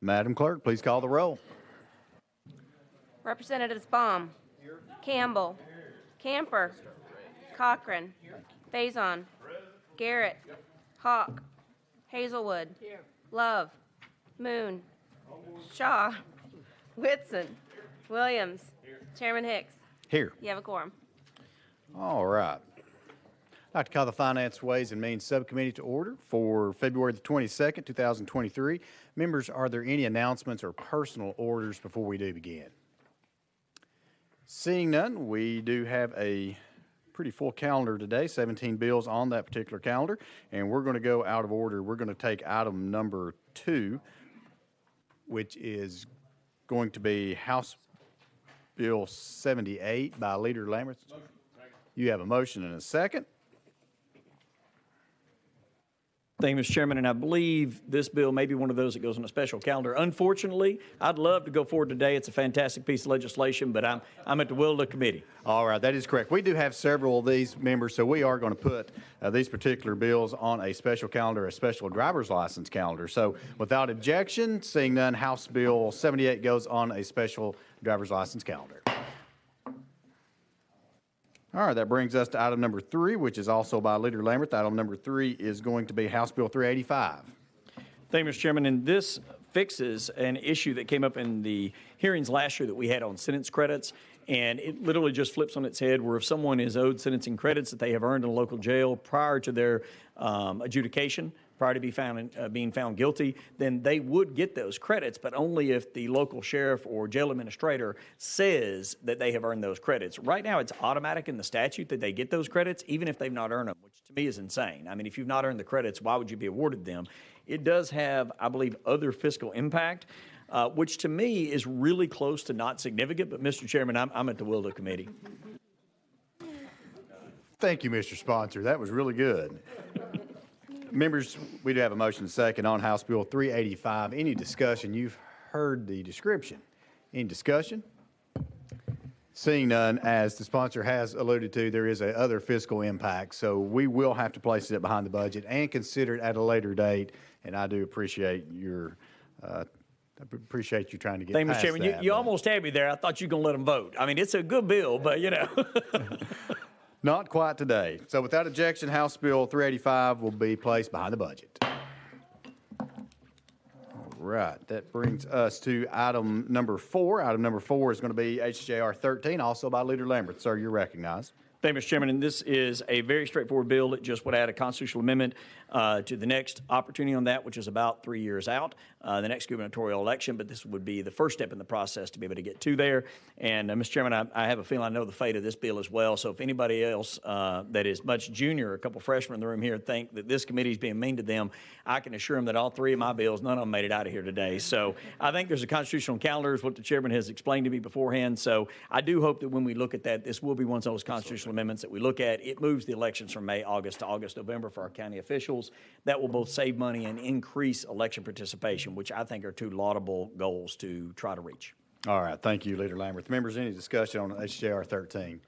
Madam Clerk, please call the roll. Representatives Baum, Campbell, Camper, Cochran, Faison, Garrett, Hawk, Hazelwood, Love, Moon, Shaw, Whitson, Williams, Chairman Hicks. Here. You have a quorum. All right. I'd like to call the Finance, Ways, and Means Subcommittee to order for February the 22nd, 2023. Members, are there any announcements or personal orders before we do begin? Seeing none, we do have a pretty full calendar today, 17 bills on that particular calendar, and we're going to go out of order. We're going to take item number 2, which is going to be House Bill 78 by Leader Lambert. You have a motion and a second. Thank you, Mr. Chairman, and I believe this bill may be one of those that goes on a special calendar. Unfortunately, I'd love to go forward today. It's a fantastic piece of legislation, but I'm at the will of the committee. All right, that is correct. We do have several of these members, so we are going to put these particular bills on a special calendar, a special driver's license calendar. So without objection, seeing none, House Bill 78 goes on a special driver's license calendar. All right, that brings us to item number 3, which is also by Leader Lambert. Item number 3 is going to be House Bill 385. Thank you, Mr. Chairman. And this fixes an issue that came up in the hearings last year that we had on sentence credits. And it literally just flips on its head where if someone is owed sentencing credits that they have earned in a local jail prior to their adjudication, prior to being found guilty, then they would get those credits, but only if the local sheriff or jail administrator says that they have earned those credits. Right now, it's automatic in the statute that they get those credits, even if they've not earned them, which to me is insane. I mean, if you've not earned the credits, why would you be awarded them? It does have, I believe, other fiscal impact, which to me is really close to not significant, but Mr. Chairman, I'm at the will of the committee. Thank you, Mr. Sponsor. That was really good. Members, we do have a motion and second on House Bill 385. Any discussion? You've heard the description. Any discussion? Seeing none, as the sponsor has alluded to, there is a other fiscal impact, so we will have to place it behind the budget and consider it at a later date, and I do appreciate your appreciate you trying to get Thank you, past Mr. Chairman. that. You almost had me there. I thought you were going to let them vote. I mean, it's a good bill, but, you know. Not quite today. So without objection, House Bill 385 will be placed behind the budget. All right, that brings us to item number 4. Item number 4 is going to be HJR 13, also by Leader Lambert. Sir, you're recognized. Thank you, Mr. Chairman, and this is a very straightforward bill. It just would add a constitutional amendment to the next opportunity on that, which is about 3 years out, the next gubernatorial election, but this would be the first step in the process to be able to get to there. And, Mr. Chairman, I have a feeling I know the fate of this bill as well, so if anybody else that is much junior, a couple freshmen in the room here, think that this committee is being mean to them, I can assure them that all 3 of my bills, none of them made it out of here today. So I think there's a constitutional calendar, is what the chairman has explained to me beforehand, so I do hope that when we look at that, this will be one of those constitutional amendments that we look at. It moves the elections from May, August to August, November for our county officials. That will both save money and increase election participation, which I think are 2 laudable goals to try to reach. All right. Thank you, Leader Lambert. Members, any discussion on HJR 13?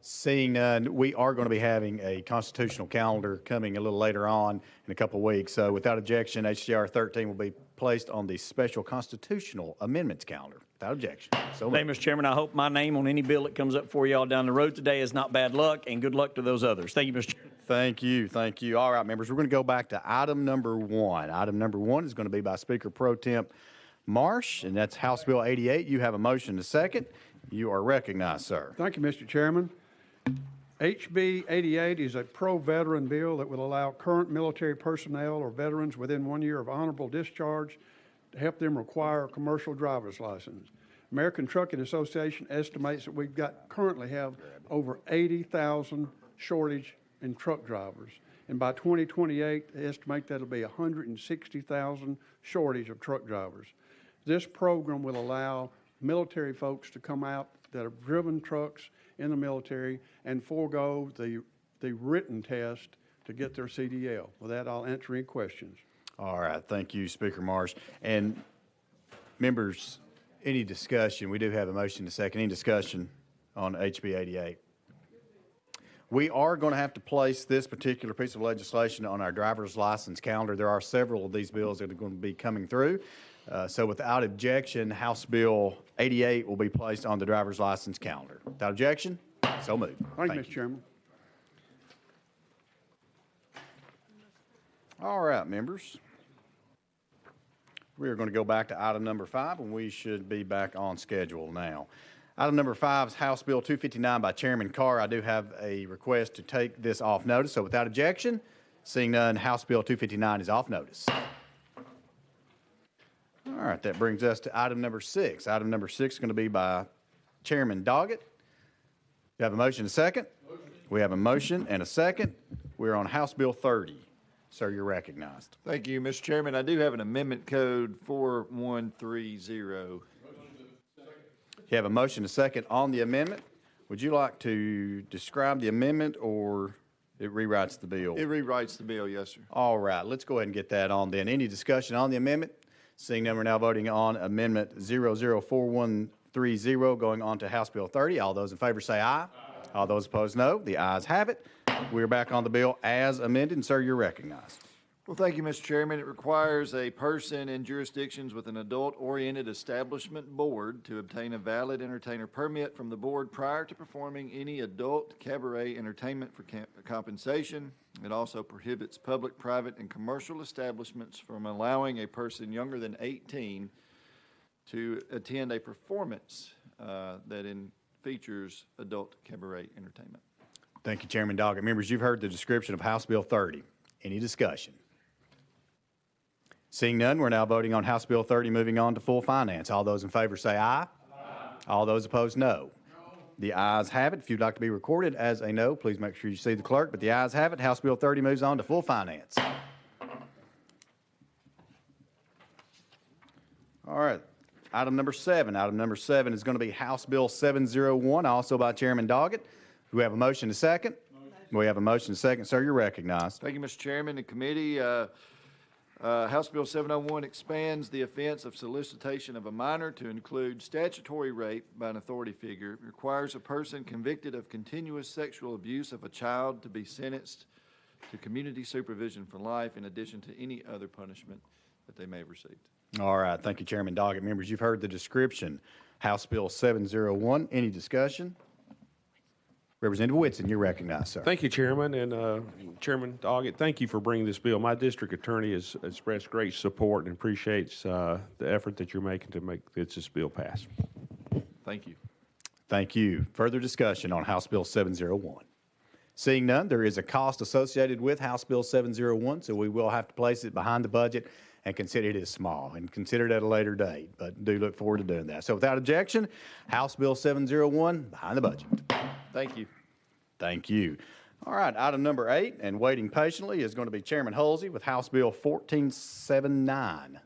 Seeing none, we are going to be having a constitutional calendar coming a little later on in a couple of weeks. So without objection, HJR 13 will be placed on the special constitutional amendments calendar. Without objection. So Thank you, Mr. Chairman. I hope my name on any bill that comes up for y'all down the road today is not bad luck, and good luck to those others. Thank you, Mr. Chairman. Thank you. Thank you. All right, members, we're going to go back to item number 1. Item number 1 is going to be by Speaker Pro Temp Marsh, and that's House Bill 88. You have a motion to second. You are recognized, sir. Thank you, Mr. Chairman. HB 88 is a pro-veteran bill that will allow current military personnel or veterans within 1 year of honorable discharge to help them acquire a commercial driver's license. American Trucking Association estimates that we've currently have over 80,000 shortage in truck drivers. And by 2028, they estimate that'll be 160,000 shortage of truck drivers. This program will allow military folks to come out that have driven trucks in the military and forego the written test to get their CDL. With that, I'll answer any questions. All right. Thank you, Speaker Marsh. And members, any discussion? We do have a motion to second. Any discussion on HB 88? We are going to have to place this particular piece of legislation on our driver's license calendar. There are several of these bills that are going to be coming through. So without objection, House Bill 88 will be placed on the driver's license calendar. Without objection, so moved. Thank you, Mr. Chairman. All right, members. We are going to go back to item number 5, and we should be back on schedule now. Item number 5 is House Bill 259 by Chairman Carr. I do have a request to take this off notice, so without objection, seeing none, House Bill 259 is off notice. All right, that brings us to item number 6. Item number 6 is going to be by Chairman Doggett. You have a motion and a second? We have a motion and a second. We're on House Bill 30. Sir, you're recognized. Thank you, Mr. Chairman. I do have an amendment code 4130. You have a motion and a second on the amendment. Would you like to describe the amendment, or it rewrites the bill? It rewrites the bill, yes, sir. All right, let's go ahead and get that on then. Any discussion on the amendment? Seeing none, we're now voting on Amendment 004130 going on to House Bill 30. All those in favor say aye. All those opposed, no. The ayes have it. We're back on the bill as amended, and sir, you're recognized. Well, thank you, Mr. Chairman. It requires a person in jurisdictions with an adult-oriented establishment board to obtain a valid entertainer permit from the board prior to performing any adult cabaret entertainment for compensation. It also prohibits public, private, and commercial establishments from allowing a person younger than 18 to attend a performance that features adult cabaret entertainment. Thank you, Chairman Doggett. Members, you've heard the description of House Bill 30. Any discussion? Seeing none, we're now voting on House Bill 30, moving on to full finance. All those in favor say aye. Aye. All those opposed, no. The ayes have it. If you'd like to be recorded as a no, please make sure you see the clerk. But the ayes have it. House Bill 30 moves on to full finance. All right. Item number 7. Item number 7 is going to be House Bill 701, also by Chairman Doggett. Do we have a motion to second? Motion. We have a motion to second. Sir, you're recognized. Thank you, Mr. Chairman and committee. House Bill 701 expands the offense of solicitation of a minor to include statutory rape by an authority figure. It requires a person convicted of continuous sexual abuse of a child to be sentenced to community supervision for life in addition to any other punishment that they may have received. All right. Thank you, Chairman Doggett. Members, you've heard the description. House Bill 701. Any discussion? Representative Whitson, you're recognized, sir. Thank you, Chairman, and Chairman Doggett, thank you for bringing this bill. My district attorney has expressed great support and appreciates the effort that you're making to make this bill pass. Thank you. Thank you. Further discussion on House Bill 701. Seeing none, there is a cost associated with House Bill 701, so we will have to place it behind the budget and consider it as small and consider it at a later date, but do look forward to doing that. So without objection, House Bill 701 behind the budget. Thank you. Thank you. All right, item number 8, and waiting patiently, is going to be Chairman Hulsey with House Bill 1479.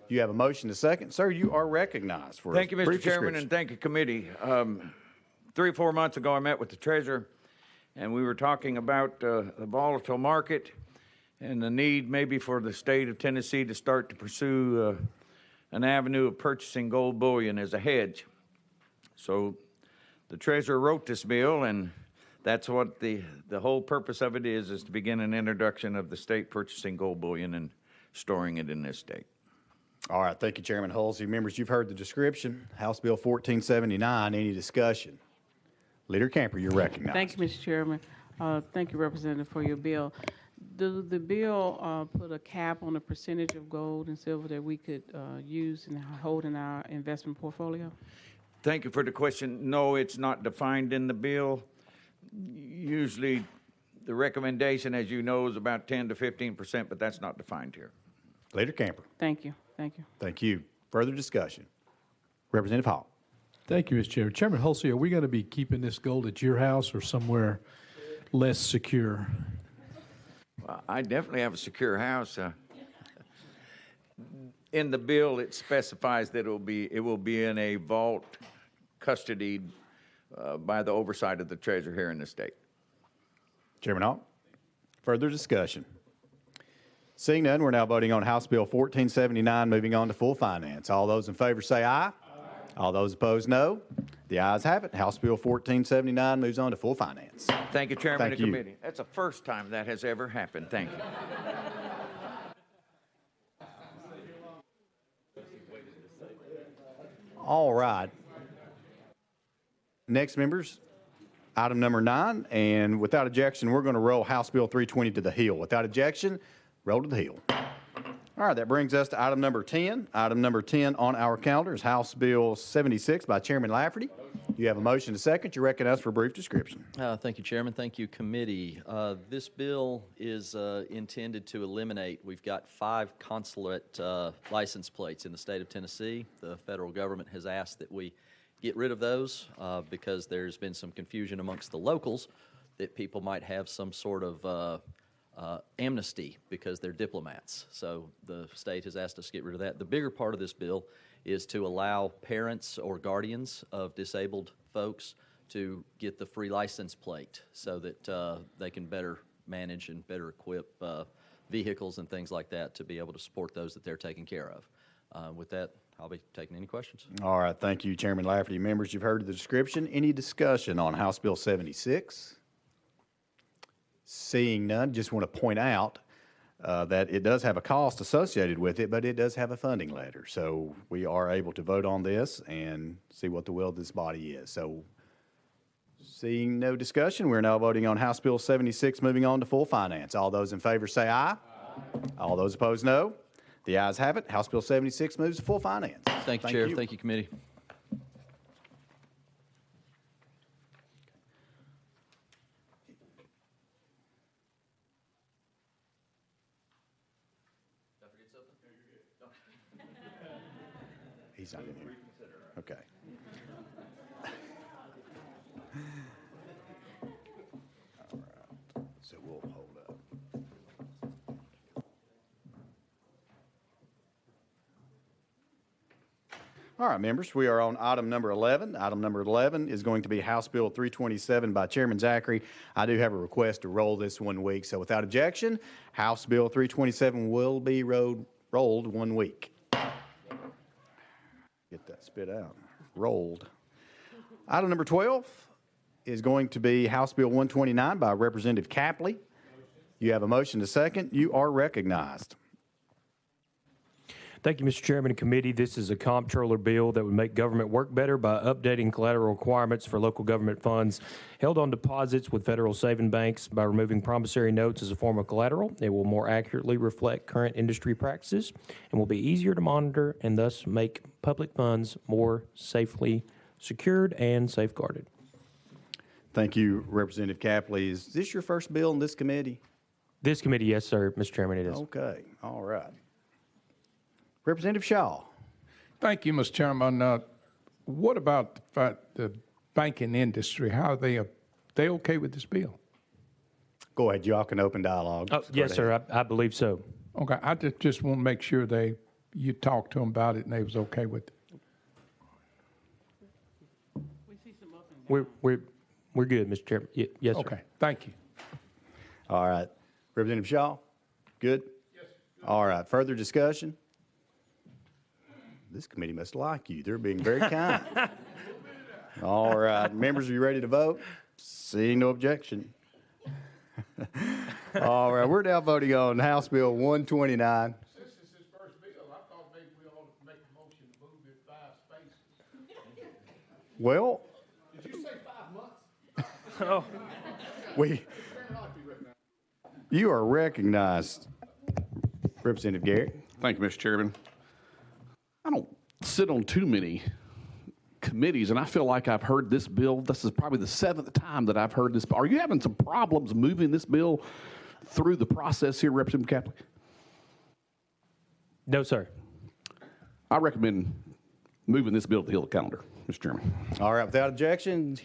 You have a motion to second. Sir, you are recognized for Thank you, a Mr. brief Chairman, description. and thank you, committee. 3 or 4 months ago, I met with the treasurer, and we were talking about the volatile market and the need maybe for the state of Tennessee to start to pursue an avenue of purchasing gold bullion as a hedge. So the treasurer wrote this bill, and that's what the whole purpose of it is to begin an introduction of the state purchasing gold bullion and storing it in this state. All right, thank you, Chairman Hulsey. Members, you've heard the description. House Bill 1479, any discussion? Leader Camper, you're recognized. Thank you, Mr. Chairman. Thank you, Representative, for your bill. The bill put a cap on the percentage of gold and silver that we could use and hold in our investment portfolio? Thank you for the question. No, it's not defined in the bill. Usually, the recommendation, as you know, is about 10 to 15%, but that's not defined here. Leader Camper. Thank you. Thank you. Thank you. Further discussion. Representative Hall. Thank you, Mr. Chairman. Chairman Hulsey, are we going to be keeping this gold at your house or somewhere less secure? Well, I definitely have a secure house. In the bill, it specifies that it will be in a vault custodied by the oversight of the treasurer here in the state. Chairman Hall. Further discussion. Seeing none, we're now voting on House Bill 1479, moving on to full finance. All those in favor say aye. Aye. All those opposed, no. The ayes have it. House Bill 1479 moves on to full finance. Thank you, Chairman Thank of the you. committee. That's the first time that has ever happened. Thank you. All right. Next, members, item number 9, and without objection, we're going to roll House Bill 320 to the Hill. Without objection, roll to the Hill. All right, that brings us to item number 10. Item number 10 on our calendar is House Bill 76 by Chairman Lafferty. You have a motion to second. You're recognized for a brief description. Thank you, Chairman. Thank you, committee. This bill is intended to eliminate, we've got 5 consulate license plates in the state of Tennessee. The federal government has asked that we get rid of those because there's been some confusion amongst the locals that people might have some sort of amnesty because they're diplomats. So the state has asked us to get rid of that. The bigger part of this bill is to allow parents or guardians of disabled folks to get the free license plate so that they can better manage and better equip vehicles and things like that to be able to support those that they're taking care of. With that, I'll be taking any questions. All right, thank you, Chairman Lafferty. Members, you've heard the description. Any discussion on House Bill 76? Seeing none, just want to point out that it does have a cost associated with it, but it does have a funding letter. So we are able to vote on this and see what the will of this body is. So seeing no discussion, we're now voting on House Bill 76, moving on to full finance. All those in favor say aye. All those opposed, no. The ayes have it. House Bill 76 moves to full finance. Thank you, Chair. Thank you, committee. He's not in here. Okay. All right. So we'll hold up. All right, members, we are on item number 11. Item number 11 is going to be House Bill 327 by Chairman Zachary. I do have a request to roll this 1 week, so without objection, House Bill 327 will be rolled 1 week. Get that spit out. Rolled. Item number 12 is going to be House Bill 129 by Representative Capley. You have a motion to second. You are recognized. Thank you, Mr. Chairman and committee. This is a comptroller bill that would make government work better by updating collateral requirements for local government funds held on deposits with federal saving banks by removing promissory notes as a form of collateral. It will more accurately reflect current industry practices and will be easier to monitor and thus make public funds more safely secured and safeguarded. Thank you, Representative Capley. Is this your first bill in this committee? This committee, yes, sir, Mr. Chairman, it is. Okay, all right. Representative Shaw. Thank you, Mr. Chairman. What about the banking industry? How are they okay with this bill? Go ahead, y'all can open dialogue. Oh, yes, sir, I believe so. Okay, I just want to make sure you talked to them about it and they was okay with it. We're good, Mr. Chairman. Yes, sir. Okay, thank you. All right. Representative Shaw, good? Yes. All right, further discussion? This committee must like you. They're being very kind. All right, members, are you ready to vote? Seeing no objection. All right, we're now voting on House Bill 129. Since it's his first bill, I thought maybe we ought to make a motion to move it 5 spaces. Well, Did you say 5 months? You are recognized, Representative Garrett. Thank you, Mr. Chairman. I don't sit on too many committees, and I feel like I've heard this bill. This is probably the 7th time that I've heard this. Are you having some problems moving this bill through the process here, Representative Capley? No, sir. I recommend moving this bill to the Hill calendar, Mr. Chairman. All right, without objection,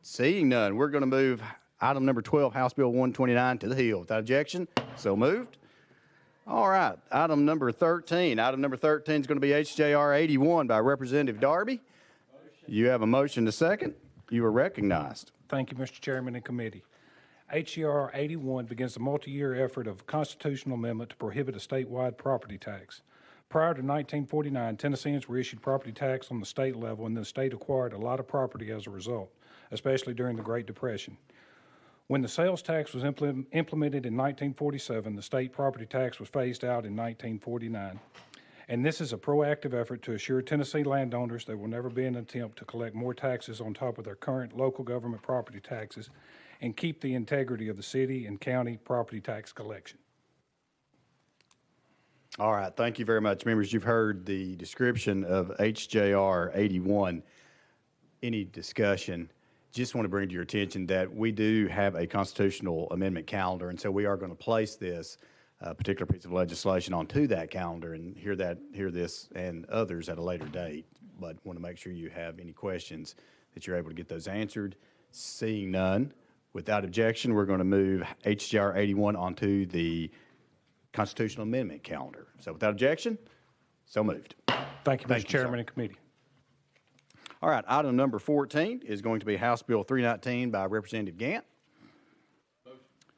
seeing none, we're going to move item number 12, House Bill 129, to the Hill. Without objection, so moved. All right, item number 13. Item number 13 is going to be HJR 81 by Representative Darby. You have a motion to second. You are recognized. Thank you, Mr. Chairman and committee. HJR 81 begins a multi-year effort of constitutional amendment to prohibit a statewide property tax. Prior to 1949, Tennesseans were issued property tax on the state level, and the state acquired a lot of property as a result, especially during the Great Depression. When the sales tax was implemented in 1947, the state property tax was phased out in 1949. And this is a proactive effort to assure Tennessee landowners there will never be an attempt to collect more taxes on top of their current local government property taxes and keep the integrity of the city and county property tax collection. All right, thank you very much. Members, you've heard the description of HJR 81. Any discussion? Just want to bring to your attention that we do have a constitutional amendment calendar, and so we are going to place this particular piece of legislation onto that calendar and hear this and others at a later date. But want to make sure you have any questions that you're able to get those answered. Seeing none, without objection, we're going to move HJR 81 onto the constitutional amendment calendar. So without objection, so moved. Thank you, Mr. Chairman sir. and committee. All right, item number 14 is going to be House Bill 319 by Representative Gant.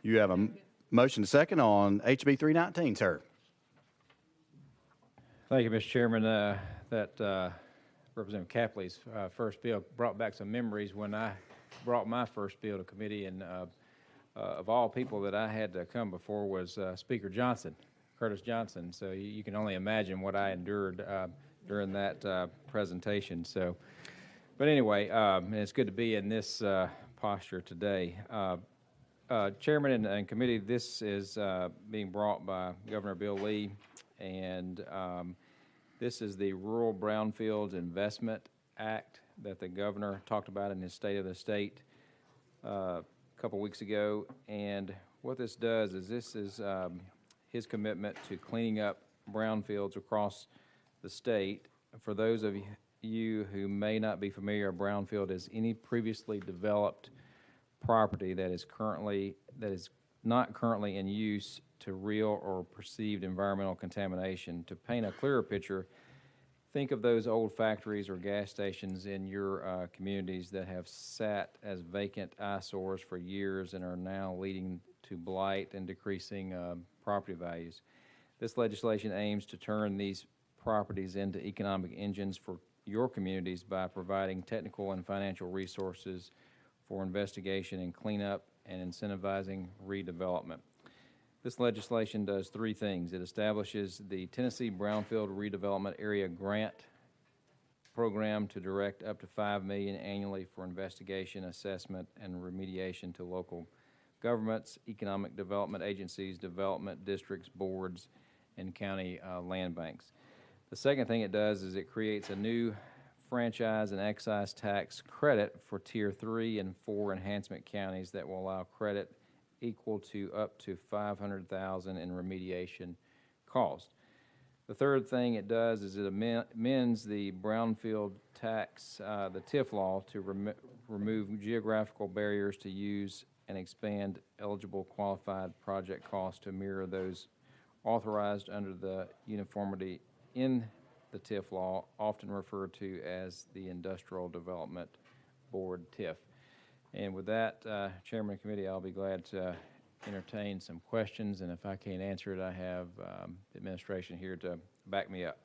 You have a motion to second on HB 319, sir. Thank you, Mr. Chairman. That Representative Capley's first bill brought back some memories when I brought my first bill to committee, and of all people that I had to come before was Speaker Johnson, Curtis Johnson. So you can only imagine what I endured during that presentation. So, but anyway, it's good to be in this posture today. Chairman and committee, this is being brought by Governor Bill Lee, and this is the Rural Brownfields Investment Act that the governor talked about in his State of the State a couple weeks ago. And what this does is this is his commitment to cleaning up brownfields across the state. For those of you who may not be familiar, a brownfield is any previously developed property that is not currently in use to real or perceived environmental contamination. To paint a clearer picture, think of those old factories or gas stations in your communities that have sat as vacant eyesores for years and are now leading to blight and decreasing property values. This legislation aims to turn these properties into economic engines for your communities by providing technical and financial resources for investigation and cleanup and incentivizing redevelopment. This legislation does three things. It establishes the Tennessee Brownfield Redevelopment Area Grant Program to direct up to $5 million annually for investigation, assessment, and remediation to local governments, economic development agencies, development districts, boards, and county land banks. The second thing it does is it creates a new franchise and excise tax credit for Tier 3 and 4 enhancement counties that will allow credit equal to up to $500,000 in remediation cost. The third thing it does is it amends the brownfield tax, the TIF law, to remove geographical barriers to use and expand eligible qualified project costs to mirror those authorized under the uniformity in the TIF law, often referred to as the Industrial Development Board TIF. And with that, Chairman of the Committee, I'll be glad to entertain some questions, and if I can't answer it, I have the administration here to back me up.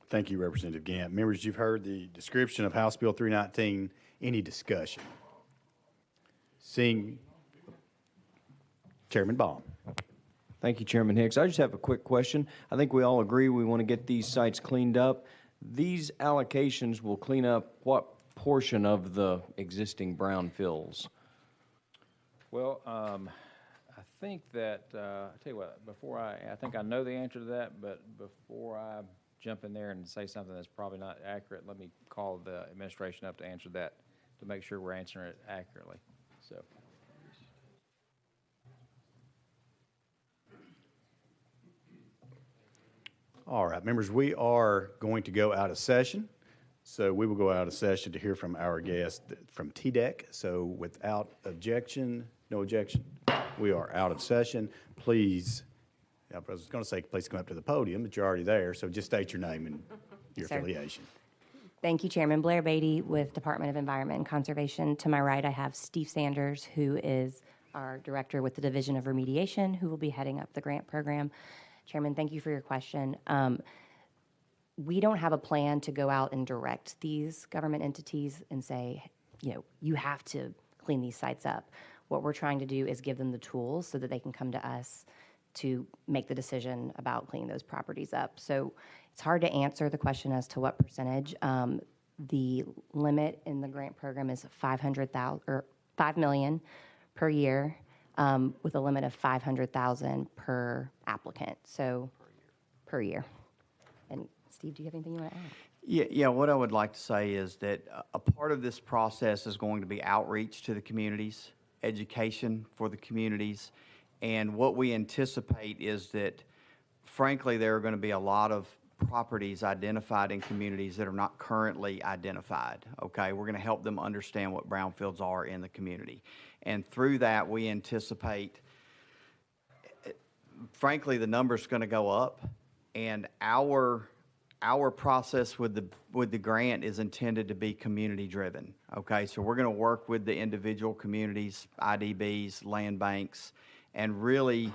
Thank you, Representative Gant. Members, you've heard the description of House Bill 319. Any discussion? Seeing Chairman Baum. Thank you, Chairman Hicks. I just have a quick question. I think we all agree we want to get these sites cleaned up. These allocations will clean up what portion of the existing brownfields? Well, I think that, I'll tell you what, I think I know the answer to that, but before I jump in there and say something that's probably not accurate, let me call the administration up to answer that, to make sure we're answering it accurately. So. All right, members, we are going to go out of session. So we will go out of session to hear from our guest from TDEC. So without objection, no objection, we are out of session. Please, I was going to say please come up to the podium, but you're already there. So just state your name and your affiliation. Thank you, Chairman. Blair Beatty with Department of Environment and Conservation. To my right, I have Steve Sanders, who is our director with the Division of Remediation, who will be heading up the grant program. Chairman, thank you for your question. we don't have a plan to go out and direct these government entities and say, you have to clean these sites up. What we're trying to do is give them the tools so that they can come to us to make the decision about cleaning those properties up. So it's hard to answer the question as to what percentage. The limit in the grant program is $5 million per year, with a limit of $500,000 per applicant. So per year. And Steve, do you have anything you want to add? Yeah, what I would like to say is that a part of this process is going to be outreach to the communities, education for the communities, and what we anticipate is that, frankly, there are going to be a lot of properties identified in communities that are not currently identified, okay? We're going to help them understand what brownfields are in the community. And through that, we anticipate, frankly, the number's going to go up, and our process with the grant is intended to be community driven. Okay, so we're going to work with the individual communities, IDBs, land banks, and really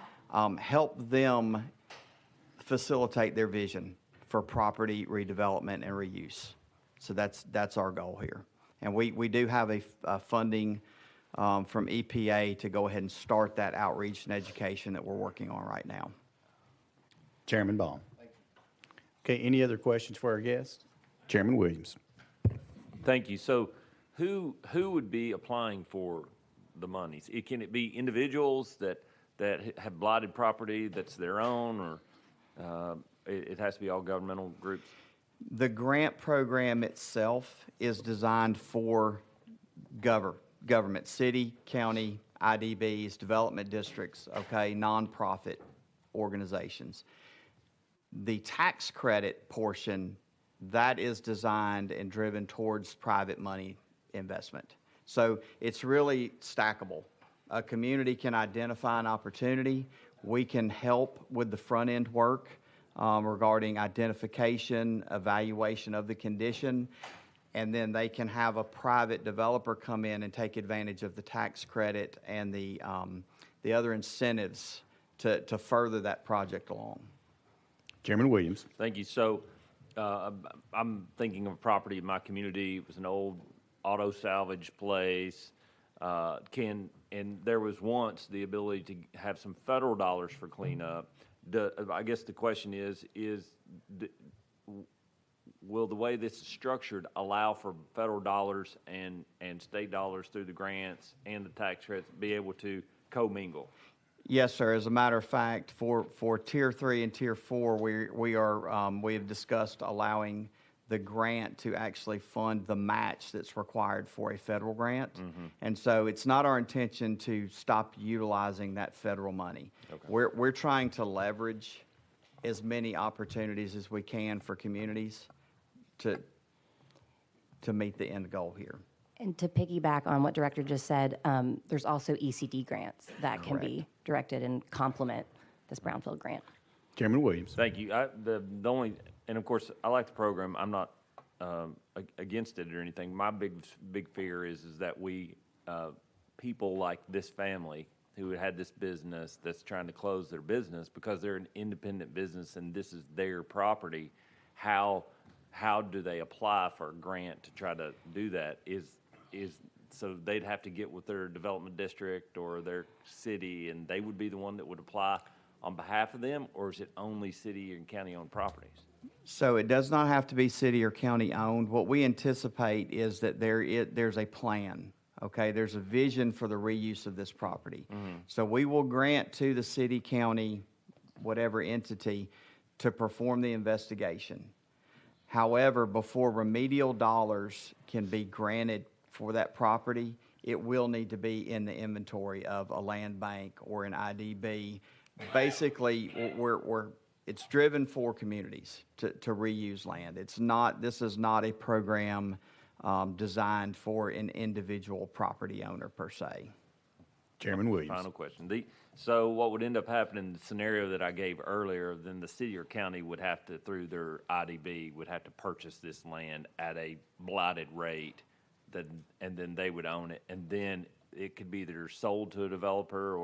help them facilitate their vision for property redevelopment and reuse. So that's our goal here, and we do have a funding from EPA to go ahead and start that outreach and education that we're working on right now. Chairman Baum. Okay, any other questions for our guest? Chairman Williams. Thank you. So who would be applying for the monies? Can it be individuals that have blighted property that's their own, or it has to be all governmental groups? The grant program itself is designed for government, city, county, IDBs, development districts, okay, nonprofit organizations. The tax credit portion, that is designed and driven towards private money investment. So it's really stackable. A community can identify an opportunity. We can help with the front end work regarding identification, evaluation of the condition, and then they can have a private developer come in and take advantage of the tax credit and the other incentives to further that project along. Chairman Williams. Thank you. So I'm thinking of a property in my community. It was an old auto salvage place. And there was once the ability to have some federal dollars for cleanup. I guess the question is will the way this is structured allow for federal dollars and state dollars through the grants and the tax credits be able to commingle? Yes, sir. As a matter of fact, for Tier 3 and Tier 4, we have discussed allowing the grant to actually fund the match that's required for a federal grant. Mm-hmm. And so it's not our intention to stop utilizing that federal money. Okay. We're trying to leverage as many opportunities as we can for communities to meet the end goal here. And to piggyback on what Director just said, there's also ECD grants that can be directed and complement this brownfield grant. Chairman Williams. Thank you. The only, and of course, I like the program. I'm not against it or anything. My big fear is that we, people like this family who had this business that's trying to close their business because they're an independent business and this is their property, how do they apply for a grant to try to do that? So they'd have to get with their development district or their city, and they would be the one that would apply on behalf of them, or is it only city and county-owned properties? So it does not have to be city or county-owned. What we anticipate is that there's a plan, okay? There's a vision for the reuse of this property. Mm-hmm. So we will grant to the city, county, whatever entity to perform the investigation. However, before remedial dollars can be granted for that property, it will need to be in the inventory of a land bank or an IDB. Basically, it's driven for communities to reuse land. This is not a program designed for an individual property owner per se. Chairman Williams. Final question. So what would end up happening in the scenario that I gave earlier, then the city or county would have to, through their IDB, would have to purchase this land at a blighted rate, and then they would own it, and then it could be either sold to a developer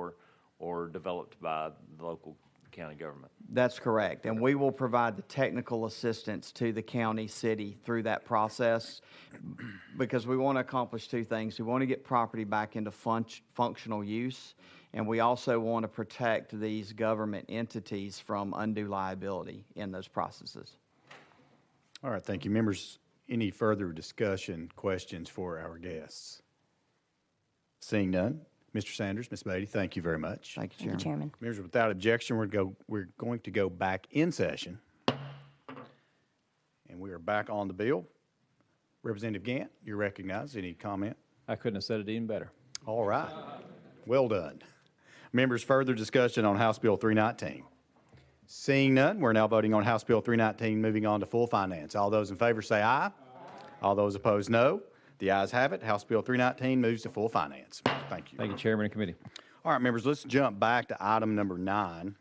or developed by the local county government. That's correct. And we will provide the technical assistance to the county, city through that process because we want to accomplish two things. We want to get property back into functional use, and we also want to protect these government entities from undue liability in those processes. All right, thank you. Members, any further discussion, questions for our guests? Seeing none. Mr. Sanders, Ms. Beatty, thank you very much. Thank you, Thank you, Chairman. Members, without objection, we're going to go back in session. And we are back on the bill. Representative Gant, you're recognized. Any comment? I couldn't have said it even better. All right. Well done. Members, further discussion on House Bill 319. Seeing none, we're now voting on House Bill 319, moving on to full finance. All those in favor say aye. All those opposed, no. The ayes have it. House Bill 319 moves to full finance. Thank you. Thank you, Chairman and Committee. All right, members, let's jump back to item number 9.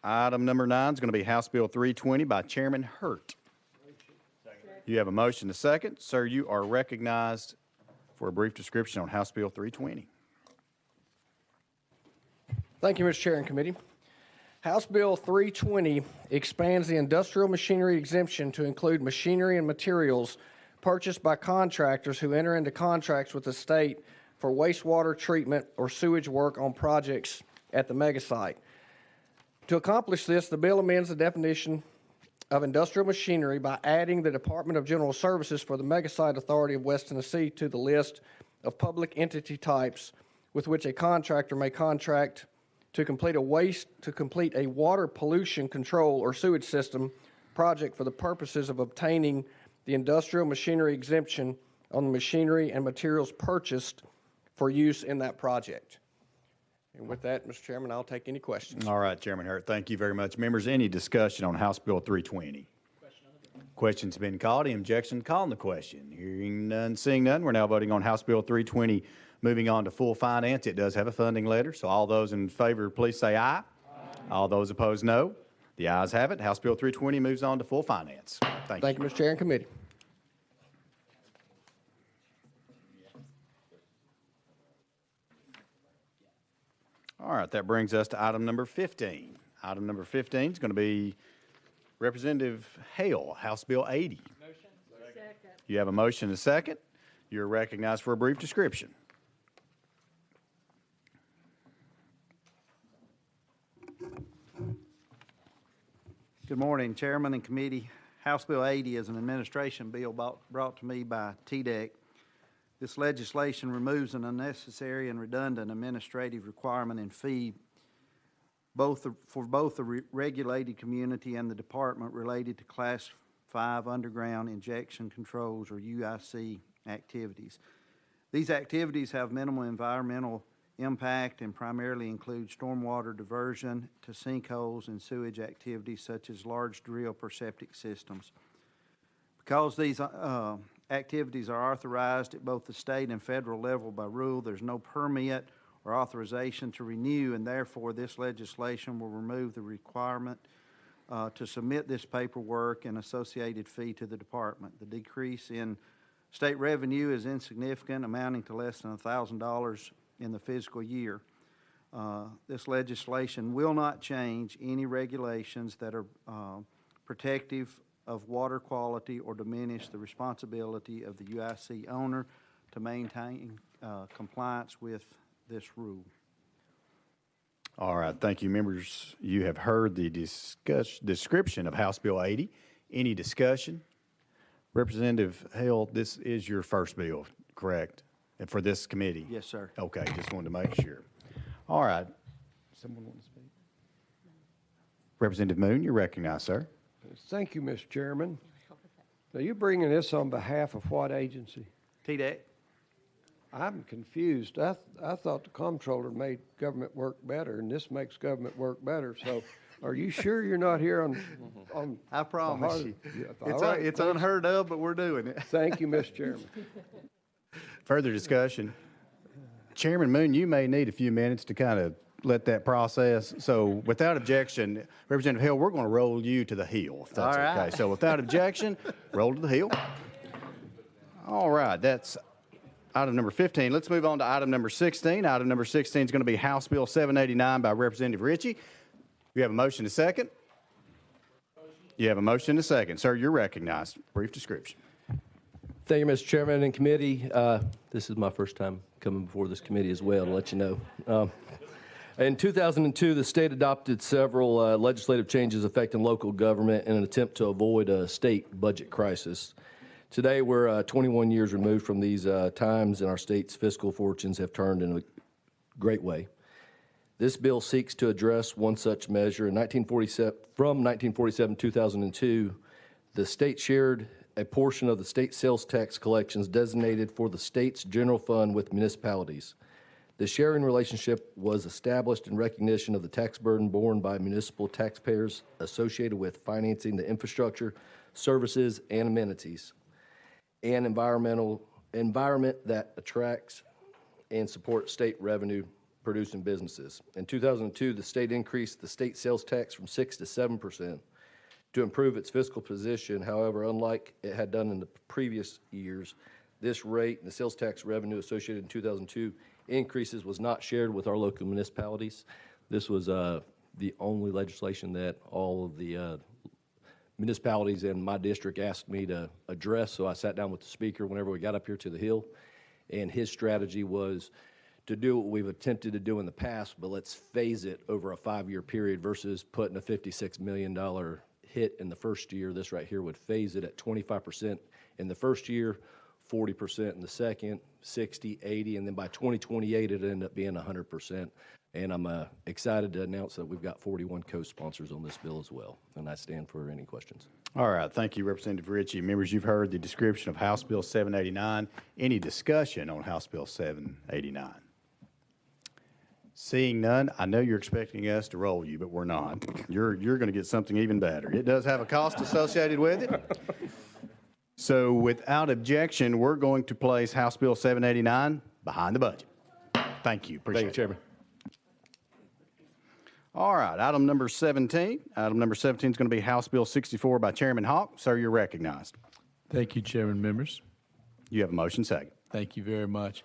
Item number 9 is going to be House Bill 320 by Chairman Hurt. You have a motion to second. Sir, you are recognized for a brief description on House Bill 320. Thank you, Mr. Chair and Committee. House Bill 320 expands the industrial machinery exemption to include machinery and materials purchased by contractors who enter into contracts with the state for wastewater treatment or sewage work on projects at the megasite. To accomplish this, the bill amends the definition of industrial machinery by adding the Department of General Services for the Megasite Authority of West Tennessee to the list of public entity types with which a contractor may contract to complete a water pollution control or sewage system project for the purposes of obtaining the industrial machinery exemption on the machinery and materials purchased for use in that project. And with that, Mr. Chairman, I'll take any questions. All right, Chairman Hurt, thank you very much. Members, any discussion on House Bill 320? Question's been called. Any objection to calling the question? Hearing none, seeing none, we're now voting on House Bill 320. Moving on to full finance, it does have a funding letter, so all those in favor, please say aye. All those opposed, no. The ayes have it. House Bill 320 moves on to full finance. Thank you. Thank you, Mr. Chair and Committee. All right, that brings us to item number 15. Item number 15 is going to be Representative Hale, House Bill 80. Motion. Second. You have a motion and a second. You're recognized for a brief description. Good morning, Chairman and Committee. House Bill 80 is an administration bill brought to me by TDEC. This legislation removes an unnecessary and redundant administrative requirement and fee for both the regulated community and the department related to Class 5 underground injection controls, or UIC, activities. These activities have minimal environmental impact and primarily include stormwater diversion to sinkholes and sewage activities such as large drill per septic systems. Because these activities are authorized at both the state and federal level by rule, there's no permit or authorization to renew, and therefore this legislation will remove the requirement to submit this paperwork and associated fee to the department. The decrease in state revenue is insignificant, amounting to less than $1,000 in the fiscal year. This legislation will not change any regulations that are protective of water quality or diminish the responsibility of the UIC owner to maintain compliance with this rule. All right, thank you, members. You have heard the description of House Bill 80. Any discussion? Representative Hale, this is your first bill, correct? And for this committee? Yes, sir. Okay, just wanted to make sure. All right. Someone want to speak? Representative Moon, you're recognized, sir. Thank you, Mr. Chairman. Now, you're bringing this on behalf of what agency? TDEC. I'm confused. I thought the comptroller made government work better, and this makes government work better. So are you sure you're not here on I promise you. Yeah, It's unheard of, but we're doing it. Thank you, Mr. Chairman. Further discussion. Chairman Moon, you may need a few minutes to kind of let that process. So without objection, Representative Hill, we're going to roll you to the hill, if that's All right. okay. So without objection, roll to the hill. All right, that's item number 15. Let's move on to item number 16. Item number 16 is going to be House Bill 789 by Representative Ritchie. You have a motion to second? You have a motion to second. Sir, you're recognized. Brief description. Thank you, Mr. Chairman and committee. This is my first time coming before this committee as well, to let you know. In 2002, the state adopted several legislative changes affecting local government in an attempt to avoid a state budget crisis. Today, we're 21 years removed from these times, and our state's fiscal fortunes have turned in a great way. This bill seeks to address one such measure. From 1947 to 2002, the state shared a portion of the state sales tax collections designated for the state's general fund with municipalities. The sharing relationship was established in recognition of the tax burden borne by municipal taxpayers associated with financing the infrastructure, services, and amenities, and environment that attracts and supports state revenue producing businesses. In 2002, the state increased the state sales tax from 6% to 7% to improve its fiscal position. However, unlike it had done in the previous years, this rate and the sales tax revenue associated in 2002 increases was not shared with our local municipalities. This was the only legislation that all of the municipalities in my district asked me to address, so I sat down with the speaker whenever we got up here to the Hill, and his strategy was to do what we've attempted to do in the past, but let's phase it over a 5-year period versus putting a $56 million hit in the first year. This right here would phase it at 25% in the first year, 40% in the second, 60, 80, and then by 2028, it'd end up being 100%. And I'm excited to announce that we've got 41 co-sponsors on this bill as well. And I stand for any questions. All right. Thank you, Representative Ritchie. Members, you've heard the description of House Bill 789. Any discussion on House Bill 789? Seeing none, I know you're expecting us to roll you, but we're not. You're going to get something even better. It does have a cost associated with it. So without objection, we're going to place House Bill 789 behind the budget. Thank you. Appreciate it. Thank you, Chairman. All right, item number 17. Item number 17 is going to be House Bill 64 by Chairman Hawk. Sir, you're recognized. Thank you, Chairman, members. You have a motion second. Thank you very much.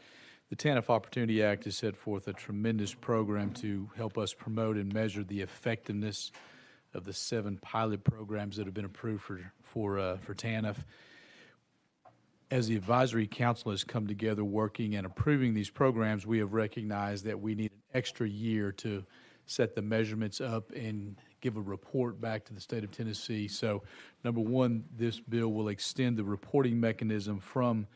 The TANF Opportunity Act has set forth a tremendous program to help us promote and measure the effectiveness of the 7 pilot programs that have been approved for TANF. As the advisory council has come together working and approving these programs, we have recognized that we need an extra year to set the measurements up and give a report back to the state of Tennessee. So, number one, this bill will extend the reporting mechanism from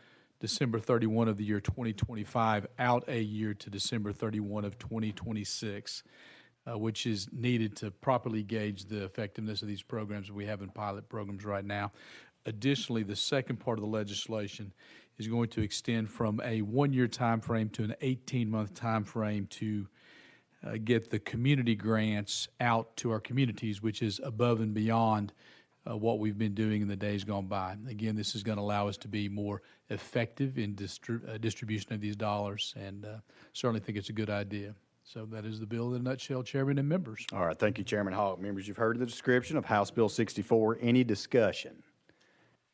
December 31 of the year 2025 out a year to December 31 of 2026, which is needed to properly gauge the effectiveness of these programs we have in pilot programs right now. Additionally, the second part of the legislation is going to extend from a 1-year time frame to an 18-month time frame to get the community grants out to our communities, which is above and beyond what we've been doing in the days gone by. Again, this is going to allow us to be more effective in distribution of these dollars, and certainly think it's a good idea. So that is the bill in a nutshell, Chairman and members. All right, thank you, Chairman Hawk. Members, you've heard the description of House Bill 64. Any discussion?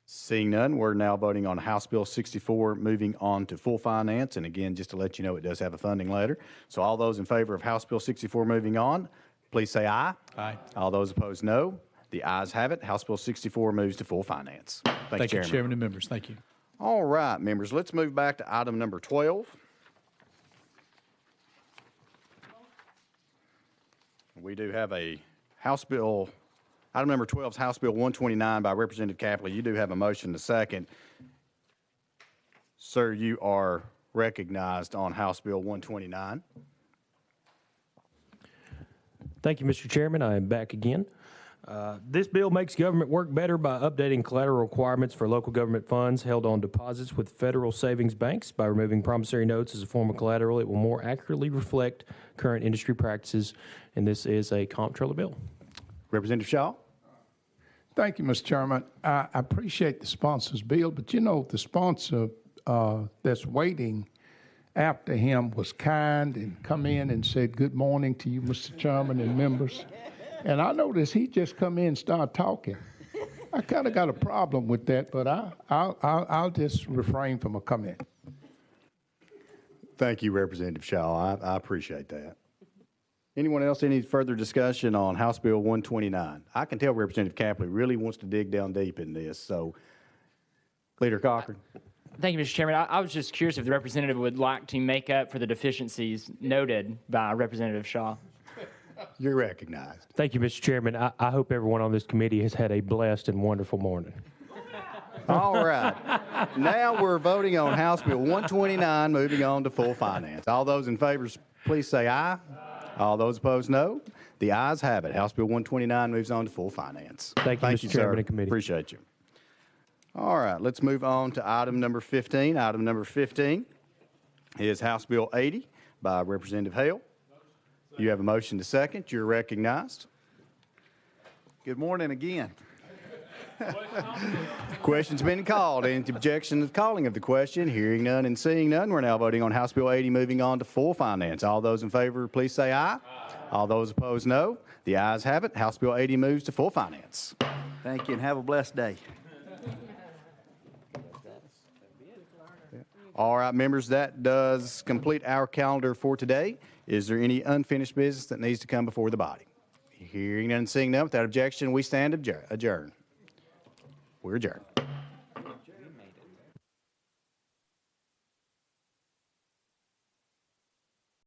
Seeing none, we're now voting on House Bill 64, moving on to full finance. And again, just to let you know, it does have a funding letter. So all those in favor of House Bill 64 moving on, please say aye. Aye. All those opposed, no. The ayes have it. House Bill 64 moves to full finance. Thank you, Chairman and members. Thank you. All right, members, let's move back to item number 12. We do have a House Bill. Item number 12 is House Bill 129 by Representative Capley. You do have a motion to second. Sir, you are recognized on House Bill 129. Thank you, Mr. Chairman. I am back again. This bill makes government work better by updating collateral requirements for local government funds held on deposits with federal savings banks. By removing promissory notes as a form of collateral, it will more accurately reflect current industry practices, and this is a comptroller bill. Representative Shaw. Thank you, Mr. Chairman. I appreciate the sponsor's bill, but you know, the sponsor that's waiting after him was kind and come in and said good morning to you, Mr. Chairman and members. And I noticed he just come in and started talking. I kind of got a problem with that, but I'll just refrain from a comment. Thank you, Representative Shaw. I appreciate that. Anyone else, any further discussion on House Bill 129? I can tell Representative Capley really wants to dig down deep in this, so Leader Cochran. Thank you, Mr. Chairman. I was just curious if the representative would like to make up for the deficiencies noted by Representative Shaw. You're recognized. Thank you, Mr. Chairman. I hope everyone on this committee has had a blessed and wonderful morning. All right. Now we're voting on House Bill 129, moving on to full finance. All those in favor, please say aye. All those opposed, no. The ayes have it. House Bill 129 moves on to full finance. Thank you, Mr. Chairman and committee. Appreciate you. All right, let's move on to item number 15. Item number 15 is House Bill 80 by Representative Hale. You have a motion to second. You're recognized. Good morning again. Question's been called. Any objection to the calling of the question? Hearing none and seeing none, we're now voting on House Bill 80, moving on to full finance. All those in favor, please say aye. All those opposed, no. The ayes have it. House Bill 80 moves to full finance. Thank you and have a blessed day. All right, members, that does complete our calendar for today. Is there any unfinished business that needs to come before the body? Hearing none and seeing none, without objection, we stand adjourned. We're adjourned.